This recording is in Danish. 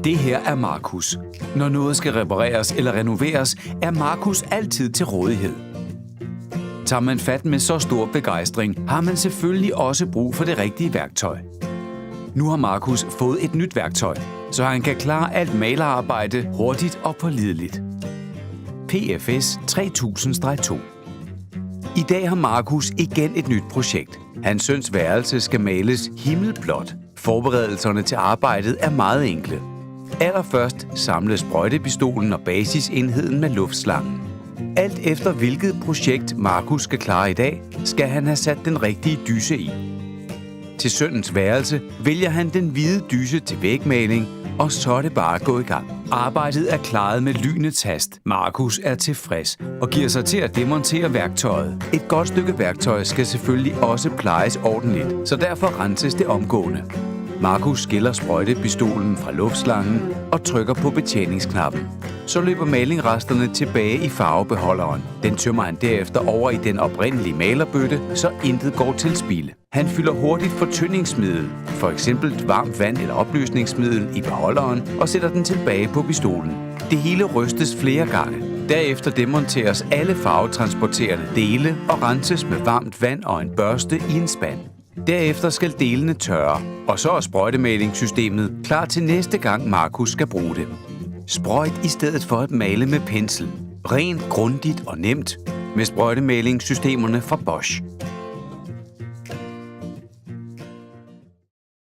Det her er Markus. Når noget skal repareres eller renoveres, er Markus altid til rådighed. Tager man fat med så stor begejstring, har man selvfølgelig også brug for det rigtige værktøj. Nu har Markus fået et nyt værktøj, så han kan klare alt malerarbejde hurtigt og pålideligt. PFS 3000-2. I dag har Markus igen et nyt projekt. Hans søns værelse skal males himmelblåt. Forberedelserne til arbejdet er meget enkle. Allerførst samles sprøjtepistolen og basisenheden med luftslangen. Alt efter hvilket projekt Markus skal klare i dag, skal han have sat den rigtige dyse i. Til sønnens værelse vælger han den hvide dyse til vægmaling, og så er det bare at gå i gang. Arbejdet er klaret med lynets hast. Markus er tilfreds og giver sig til at demontere værktøjet. Et godt stykke værktøj skal selvfølgelig også plejes ordentligt, så derfor renses det omgående. Markus skiller sprøjtepistolen fra luftslangen og trykker på betjeningsknappen. Så løber malingresterne tilbage i farvebeholderen. Den tømmer han derefter over i den oprindelige malerbøtte, så intet går til spilde. Han fylder hurtigt fortyndingsmiddel, f.eks. varmt vand eller opløsningsmiddel i beholderen, og sætter den tilbage på pistolen. Det hele rystes flere gange. Derefter demonteres alle farvetransporterende dele og renses med varmt vand og en børste i en spand. Derefter skal delene tørre, og så er sprøjtemalingssystemet klar til næste gang Markus skal bruge det. Sprøjt i stedet for at male med pensel. Rent, grundigt og nemt med sprøjtemalingssystemerne fra Bosch.